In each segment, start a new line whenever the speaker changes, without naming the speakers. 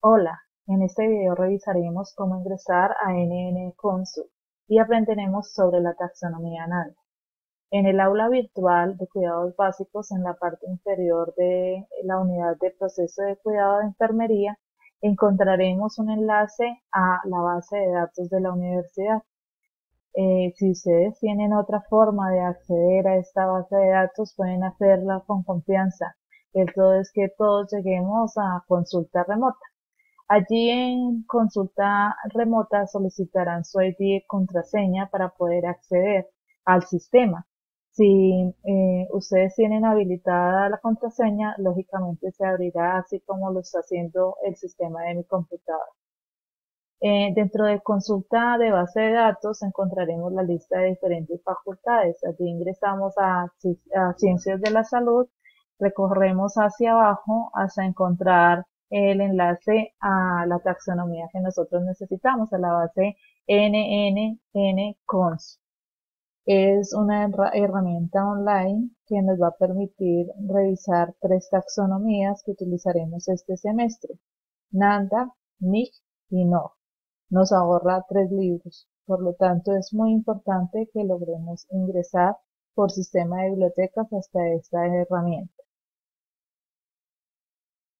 Hola, en este video revisaremos cómo ingresar a NN Consult y aprenderemos sobre la taxonomía NAND. En el aula virtual de cuidados básicos, en la parte inferior de la unidad de proceso de cuidado de enfermería, encontraremos un enlace a la base de datos de la universidad. Si ustedes tienen otra forma de acceder a esta base de datos, pueden hacerla con confianza. El todo es que todos lleguemos a consulta remota. Allí en consulta remota solicitarán su ID y contraseña para poder acceder al sistema. Si ustedes tienen habilitada la contraseña, lógicamente se abrirá así como lo está haciendo el sistema de mi computadora. Dentro de consulta de base de datos encontraremos la lista de diferentes facultades. Allí ingresamos a Ciencias de la Salud, recorremos hacia abajo hasta encontrar el enlace a la taxonomía que nosotros necesitamos, a la base NNN-CONS. Es una herramienta online que nos va a permitir revisar tres taxonomías que utilizaremos este semestre: NANDA, NIC y NOC. Nos ahorra 3 libros, por lo tanto es muy importante que logremos ingresar por sistema de bibliotecas hasta esta herramienta.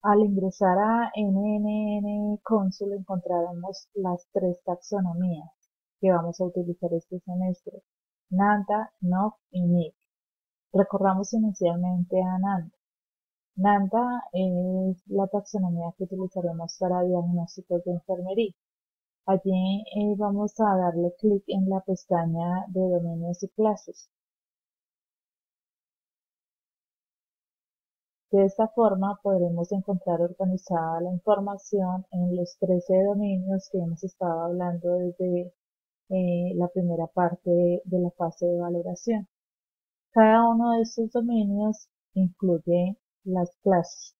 Al ingresar a NNN Console encontraremos las tres taxonomías que vamos a utilizar este semestre: NANDA, NOC y NIC. Recorramos inicialmente a NANDA. NANDA es la taxonomía que utilizaremos para diagnósticos de enfermería. Allí vamos a darle clic en la pestaña de dominios y clases. De esta forma podremos encontrar organizada la información en los 13 dominios que hemos estado hablando desde la primera parte de la fase de valoración. Cada uno de estos dominios incluye las clases.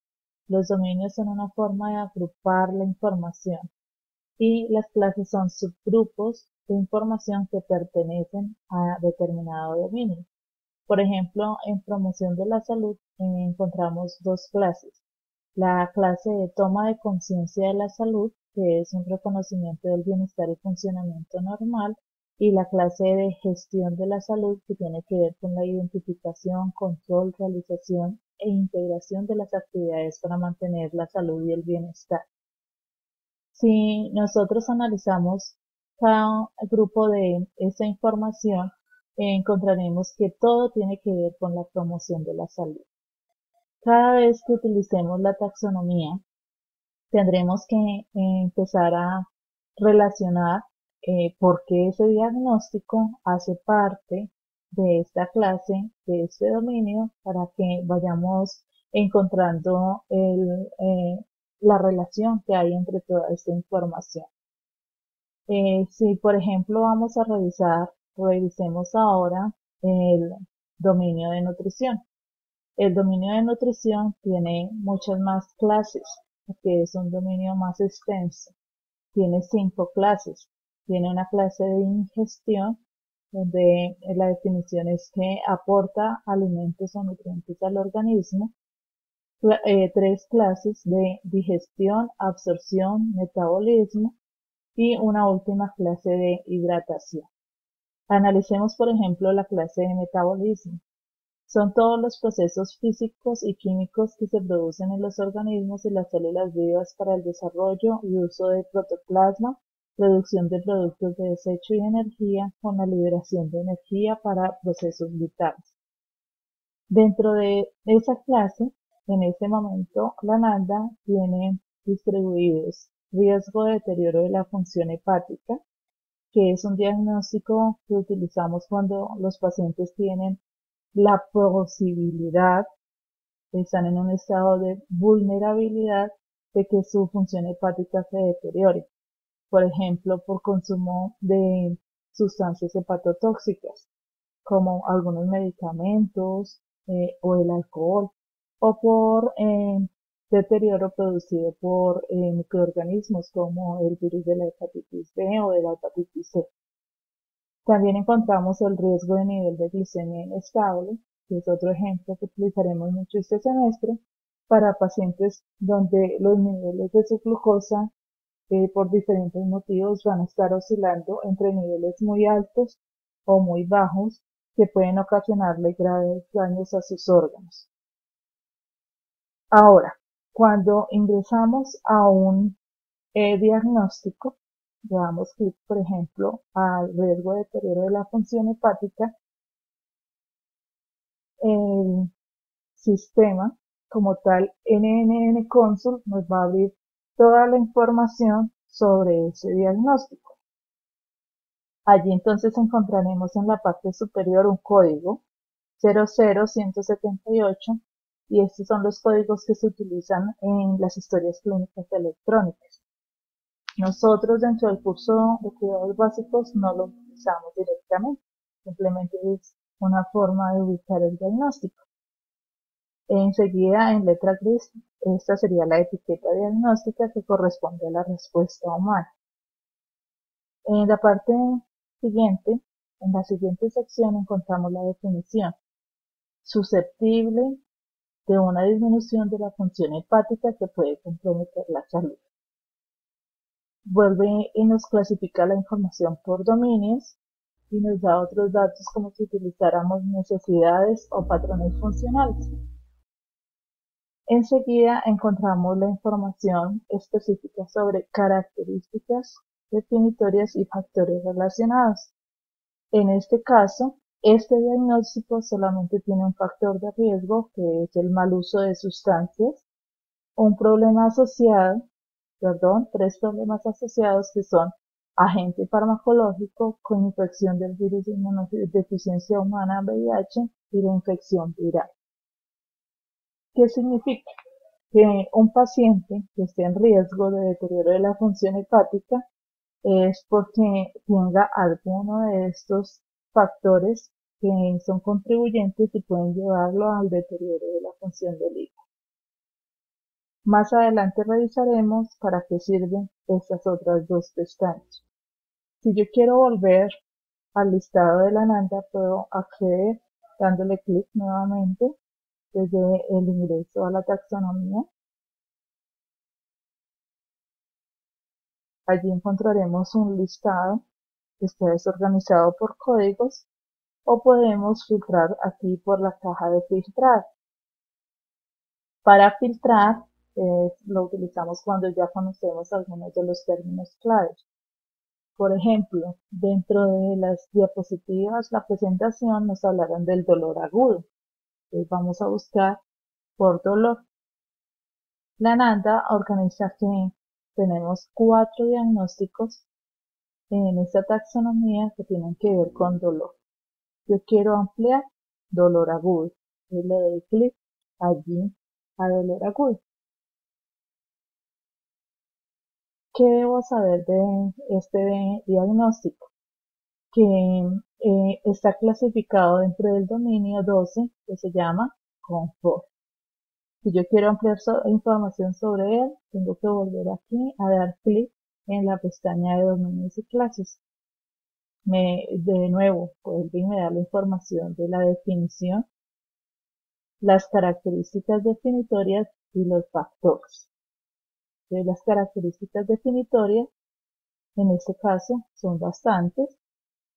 Los dominios son una forma de agrupar la información y las clases son subgrupos de información que pertenecen a determinado dominio. Por ejemplo, en promoción de la salud encontramos dos clases: la clase de toma de conciencia de la salud, que es un reconocimiento del bienestar y funcionamiento normal, y la clase de gestión de la salud, que tiene que ver con la identificación, control, realización e integración de las actividades para mantener la salud y el bienestar. Si nosotros analizamos cada grupo de esa información, encontraremos que todo tiene que ver con la promoción de la salud. Cada vez que utilicemos la taxonomía, tendremos que empezar a relacionar por qué ese diagnóstico hace parte de esta clase, de este dominio, para que vayamos encontrando la relación que hay entre toda esta información. Si por ejemplo vamos a revisemos ahora el dominio de nutrición. El dominio de nutrición tiene muchas más clases, porque es un dominio más extenso. Tiene 5 clases. Tiene una clase de ingestión, donde la definición es que aporta alimentos o nutrientes al organismo. 3 clases de digestión, absorción, metabolismo y una última clase de hidratación. Analicemos, por ejemplo, la clase de metabolismo. Son todos los procesos físicos y químicos que se producen en los organismos y las células vivas para el desarrollo y uso de protoplasma, producción de productos de desecho y energía, con la liberación de energía para procesos vitales. Dentro de esa clase, en este momento, la NANDA tiene distribuidos riesgo de deterioro de la función hepática, que es un diagnóstico que utilizamos cuando los pacientes tienen la posibilidad, están en un estado de vulnerabilidad de que su función hepática se deteriore, por ejemplo, por consumo de sustancias hepatotóxicas, como algunos medicamentos o el alcohol, o por deterioro producido por microorganismos como el virus de la hepatitis B o de la hepatitis C. También encontramos el riesgo de nivel de glicemia inestable, que es otro ejemplo que utilizaremos mucho este semestre, para pacientes donde los niveles de su glucosa por diferentes motivos van a estar oscilando entre niveles muy altos o muy bajos que pueden ocasionarle graves daños a sus órganos. Ahora, cuando ingresamos a un diagnóstico, le damos clic, por ejemplo, al riesgo de deterioro de la función hepática, el sistema como tal NNN Consult nos va a abrir toda la información sobre ese diagnóstico. Allí entonces encontraremos en la parte superior un código 00178 y estos son los códigos que se utilizan en las historias clínicas electrónicas. Nosotros dentro del curso de cuidados básicos no lo utilizamos directamente, simplemente es una forma de ubicar el diagnóstico. Enseguida, en letra gris, esta sería la etiqueta diagnóstica que corresponde a la respuesta humana. En la parte siguiente, en la siguiente sección encontramos la definición. Susceptible de una disminución de la función hepática que puede comprometer la salud. Vuelve y nos clasifica la información por dominios y nos da otros datos como si utilizáramos necesidades o patrones funcionales. Enseguida encontramos la información específica sobre características definitorias y factores relacionados. En este caso, este diagnóstico solamente tiene un factor de riesgo, que es el mal uso de sustancias, un problema asociado, tres problemas asociados que son agente farmacológico, coinfección del virus de inmunodeficiencia humana VIH y la infección viral. ¿Qué significa? Que un paciente que esté en riesgo de deterioro de la función hepática es porque tenga alguno de estos factores que son contribuyentes y pueden llevarlo al deterioro de la función del hígado. Más adelante revisaremos para qué sirven estas otras dos pestañas. Si yo quiero volver al listado de la NANDA, puedo acceder dándole clic nuevamente desde el ingreso a la taxonomía. Allí encontraremos un listado que está desorganizado por códigos o podemos filtrar aquí por la caja de filtrar. Para filtrar lo utilizamos cuando ya conocemos algunos de los términos claves. Por ejemplo, dentro de las diapositivas, la presentación nos hablaron del dolor agudo. Entonces vamos a buscar por dolor. La NANDA organiza que tenemos 4 diagnósticos en esta taxonomía que tienen que ver con dolor. Yo quiero ampliar dolor agudo. Y le doy clic allí a dolor agudo. ¿Qué debo saber de este diagnóstico? Que está clasificado dentro del dominio 12 que se llama confort. Si yo quiero ampliar información sobre él, tengo que volver aquí a dar clic en la pestaña de dominios y clases. De nuevo, vuelve y me da la información de la definición, las características definitorias y los factores. De las características definitorias, en este caso, son bastantes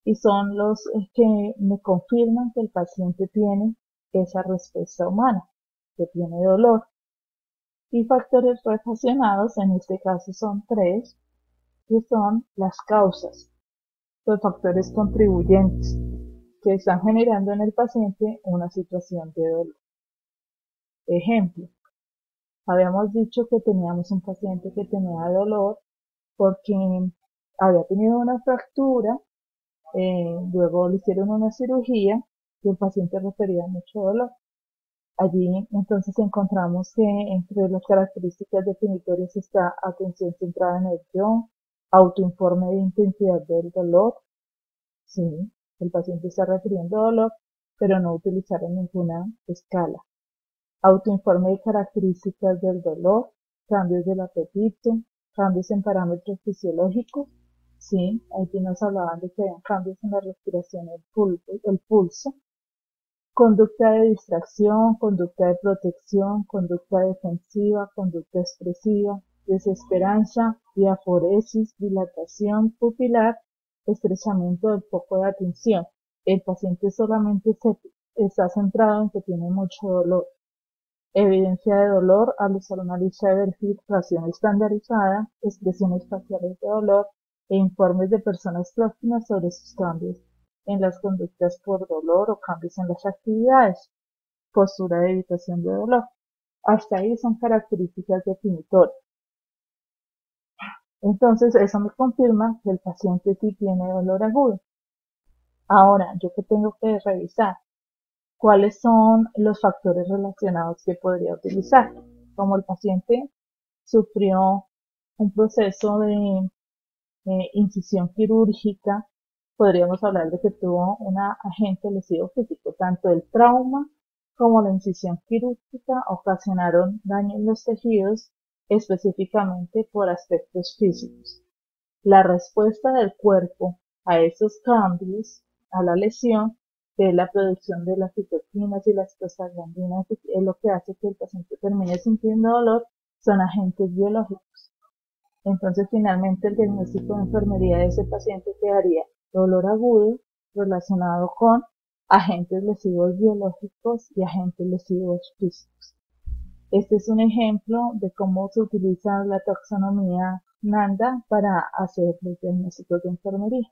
y son los que me confirman que el paciente tiene esa respuesta humana, que tiene dolor. Y factores relacionados, en este caso son 3, que son las causas, los factores contribuyentes que están generando en el paciente una situación de dolor. Ejemplo, habíamos dicho que teníamos un paciente que tenía dolor porque había tenido una fractura, luego le hicieron una cirugía y el paciente refería mucho dolor. Allí entonces encontramos que entre las características definitorias está atención centrada en el yo, autoinforme de intensidad del dolor. Sí, el paciente está refiriendo dolor, pero no utilizaron ninguna escala. Autoinforme de características del dolor, cambios del apetito, cambios en parámetros fisiológicos. Sí, aquí nos hablaban de que habían cambios en la respiración, el pulso. conducta de distracción, conducta de protección, conducta defensiva, conducta expresiva, desesperanza, diaforesis, dilatación pupilar, estrechamiento del foco de atención. El paciente solamente está centrado en que tiene mucho dolor. Evidencia de dolor al usar una lista de verificación estandarizada, expresiones faciales de dolor e informes de personas próximas sobre sus cambios en las conductas por dolor o cambios en las actividades. Postura de evitación de dolor. Hasta ahí son características definitorias. Entonces, eso me confirma que el paciente sí tiene dolor agudo. Ahora, ¿yo qué tengo que revisar? ¿Cuáles son los factores relacionados que podría utilizar? Como el paciente sufrió un proceso de incisión quirúrgica, podríamos hablar de que tuvo un agente lesivo físico. Tanto el trauma como la incisión quirúrgica ocasionaron daño en los tejidos, específicamente por aspectos físicos. La respuesta del cuerpo a esos cambios, a la lesión, que es la producción de las citoquinas y las prostaglandinas, es lo que hace que el paciente termine sintiendo dolor, son agentes biológicos. Entonces, finalmente, el diagnóstico de enfermería de ese paciente quedaría dolor agudo relacionado con agentes lesivos biológicos y agentes lesivos físicos. Este es un ejemplo de cómo se utiliza la taxonomía NANDA para hacer los diagnósticos de enfermería.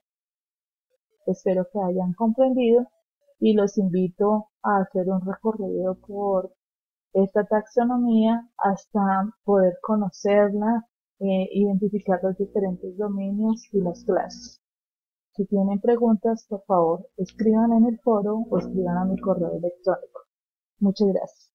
Espero que hayan comprendido y los invito a hacer un recorrido por esta taxonomía hasta poder conocerla, identificar los diferentes dominios y las clases. Si tienen preguntas, por favor, escriban en el foro o escriban a mi correo electrónico. Muchas gracias.